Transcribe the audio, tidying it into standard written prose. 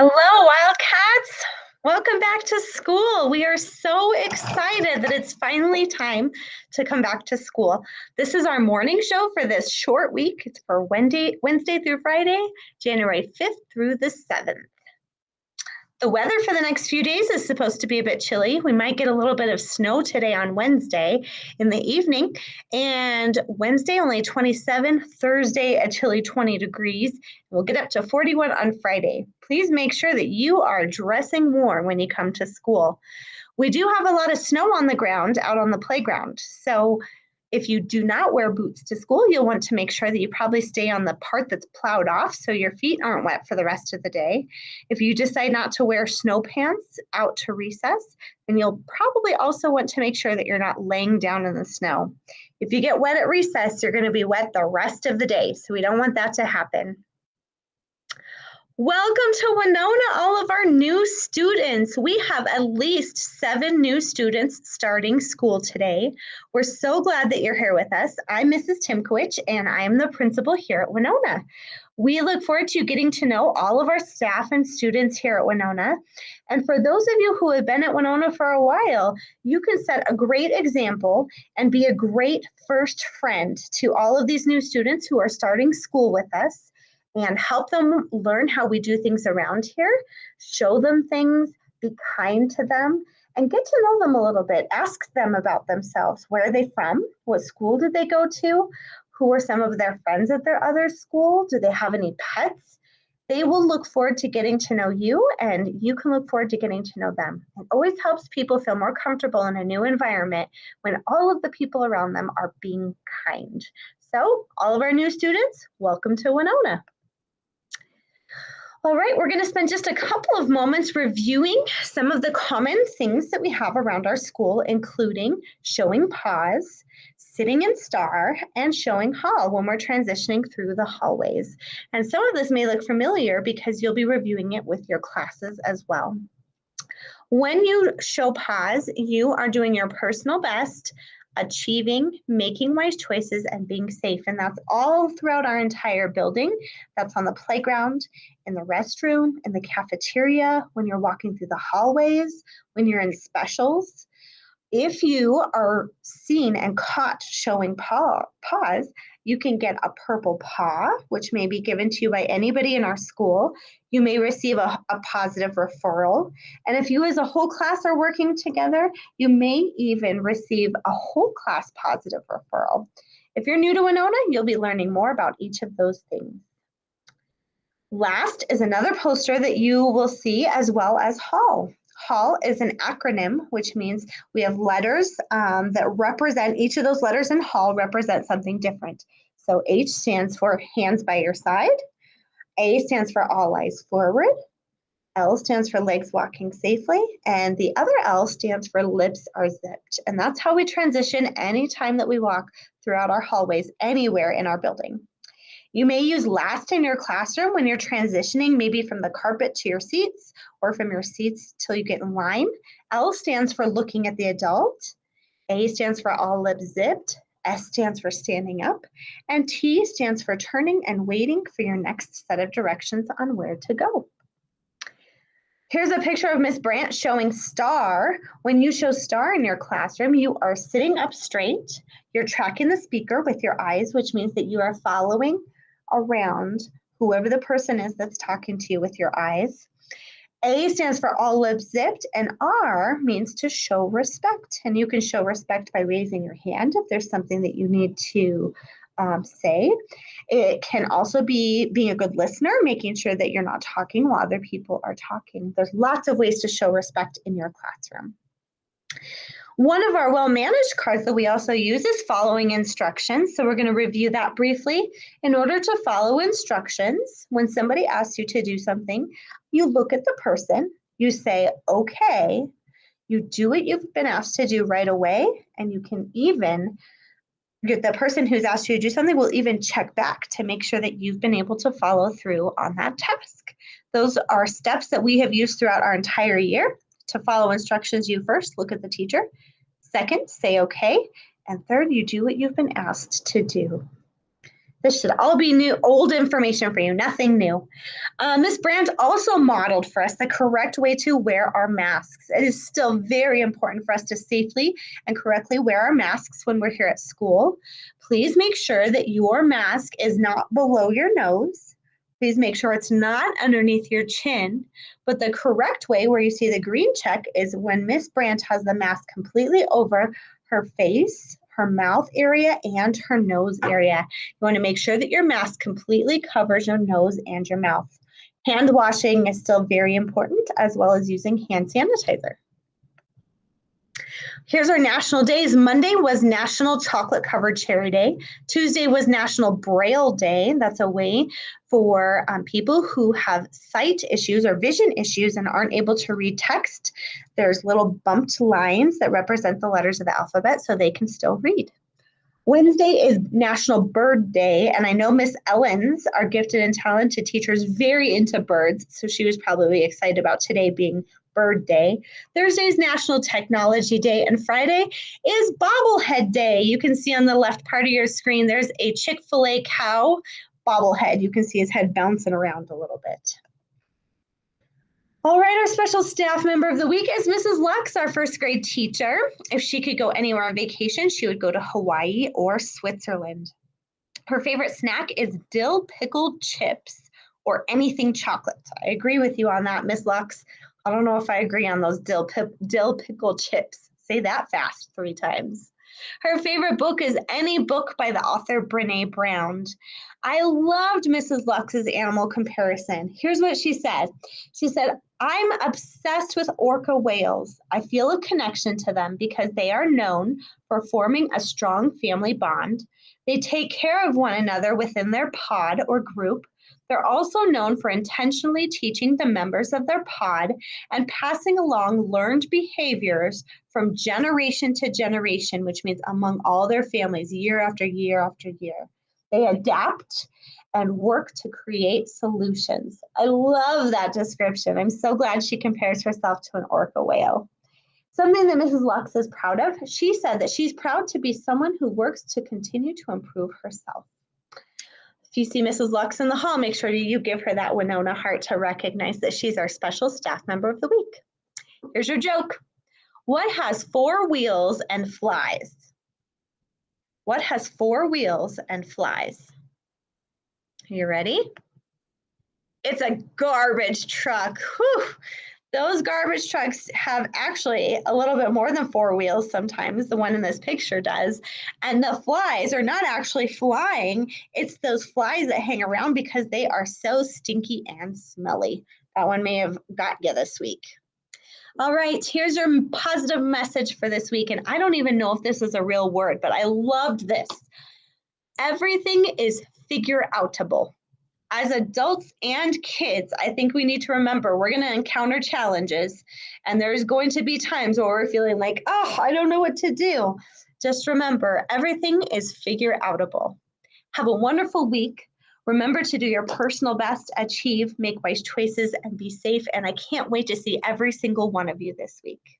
Hello, Wildcats. Welcome back to school. We are so excited that it's finally time to come back to school. This is our morning show for this short week. It's for Wednesday through Friday, January 5th through the 7th. The weather for the next few days is supposed to be a bit chilly. We might get a little bit of snow today on Wednesday in the evening, and Wednesday only 27, Thursday a chilly 20 degrees. We'll get up to 41 on Friday. Please make sure that you are dressing warm when you come to school. We do have a lot of snow on the ground out on the playground, so if you do not wear boots to school, you'll want to make sure that you probably stay on the part that's plowed off so your feet aren't wet for the rest of the day. If you decide not to wear snow pants out to recess, then you'll probably also want to make sure that you're not laying down in the snow. If you get wet at recess, you're going to be wet the rest of the day, so we don't want that to happen. Welcome to Winona, all of our new students. We have at least 7 new students starting school today. We're so glad that you're here with us. I'm Mrs. Timkowicz, and I'm the principal here at Winona. We look forward to getting to know all of our staff and students here at Winona. And for those of you who have been at Winona for a while, you can set a great example and be a great first friend to all of these new students who are starting school with us, and help them learn how we do things around here, show them things, be kind to them, and get to know them a little bit. Ask them about themselves. Where are they from? What school did they go to? Who are some of their friends at their other school? Do they have any pets? They will look forward to getting to know you, and you can look forward to getting to know them. It always helps people feel more comfortable in a new environment when all of the people around them are being kind. So, all of our new students, welcome to Winona. All right, we're going to spend just a couple of moments reviewing some of the common things that we have around our school, including showing pause, sitting in star, and showing hall when we're transitioning through the hallways. And some of this may look familiar because you'll be reviewing it with your classes as well. When you show pause, you are doing your personal best, achieving, making wise choices, and being safe. And that's all throughout our entire building. That's on the playground, in the restroom, in the cafeteria, when you're walking through the hallways, when you're in specials. If you are seen and caught showing pause, you can get a purple paw, which may be given to you by anybody in our school. You may receive a positive referral. And if you as a whole class are working together, you may even receive a whole class positive referral. If you're new to Winona, you'll be learning more about each of those things. Last is another poster that you will see, as well as hall. Hall is an acronym, which means we have letters that represent, each of those letters in hall represent something different. So H stands for hands by your side. A stands for all eyes forward. L stands for legs walking safely. And the other L stands for lips are zipped. And that's how we transition anytime that we walk throughout our hallways anywhere in our building. You may use last in your classroom when you're transitioning, maybe from the carpet to your seats or from your seats till you get in line. L stands for looking at the adult. A stands for all lips zipped. S stands for standing up. And T stands for turning and waiting for your next set of directions on where to go. Here's a picture of Miss Brandt showing star. When you show star in your classroom, you are sitting up straight. You're tracking the speaker with your eyes, which means that you are following around whoever the person is that's talking to you with your eyes. A stands for all lips zipped, and R means to show respect. And you can show respect by raising your hand if there's something that you need to say. It can also be being a good listener, making sure that you're not talking while other people are talking. There's lots of ways to show respect in your classroom. One of our well-managed cards that we also use is following instructions. So we're going to review that briefly. In order to follow instructions, when somebody asks you to do something, you look at the person, you say, okay, you do what you've been asked to do right away, and you can even, the person who's asked you to do something will even check back to make sure that you've been able to follow through on that task. Those are steps that we have used throughout our entire year. To follow instructions, you first look at the teacher. Second, say okay. And third, you do what you've been asked to do. This should all be new, old information for you, nothing new. Ms. Brandt also modeled for us the correct way to wear our masks. It is still very important for us to safely and correctly wear our masks when we're here at school. Please make sure that your mask is not below your nose. Please make sure it's not underneath your chin. But the correct way, where you see the green check, is when Ms. Brandt has the mask completely over her face, her mouth area, and her nose area. You want to make sure that your mask completely covers your nose and your mouth. Hand washing is still very important, as well as using hand sanitizer. Here's our national days. Monday was National Chocolate Covered Cherry Day. Tuesday was National Braille Day. That's a way for people who have sight issues or vision issues and aren't able to read text. There's little bumped lines that represent the letters of the alphabet so they can still read. Wednesday is National Bird Day, and I know Miss Ellens, our gifted and talented teacher, is very into birds, so she was probably excited about today being Bird Day. Thursday is National Technology Day, and Friday is Bobblehead Day. You can see on the left part of your screen, there's a Chick-fil-A cow bobblehead. You can see his head bouncing around a little bit. All right, our special staff member of the week is Mrs. Lux, our first grade teacher. If she could go anywhere on vacation, she would go to Hawaii or Switzerland. Her favorite snack is dill pickled chips or anything chocolate. I agree with you on that, Miss Lux. I don't know if I agree on those dill pickled chips. Say that fast 3 times. Her favorite book is any book by the author Brené Brown. I loved Mrs. Lux's animal comparison. Here's what she said. She said, I'm obsessed with orca whales. I feel a connection to them because they are known for forming a strong family bond. They take care of one another within their pod or group. They're also known for intentionally teaching the members of their pod and passing along learned behaviors from generation to generation, which means among all their families, year after year after year. They adapt and work to create solutions. I love that description. I'm so glad she compares herself to an orca whale. Something that Mrs. Lux is proud of, she said that she's proud to be someone who works to continue to improve herself. If you see Mrs. Lux in the hall, make sure you give her that Winona heart to recognize that she's our special staff member of the week. Here's your joke. What has 4 wheels and flies? What has 4 wheels and flies? Are you ready? It's a garbage truck. Whew. Those garbage trucks have actually a little bit more than 4 wheels sometimes. The one in this picture does. And the flies are not actually flying. It's those flies that hang around because they are so stinky and smelly. That one may have got you this week. All right, here's your positive message for this week. And I don't even know if this is a real word, but I loved this. Everything is figure-outable. As adults and kids, I think we need to remember we're going to encounter challenges, and there's going to be times where we're feeling like, oh, I don't know what to do. Just remember, everything is figure-outable. Have a wonderful week. Remember to do your personal best, achieve, make wise choices, and be safe. And I can't wait to see every single one of you this week.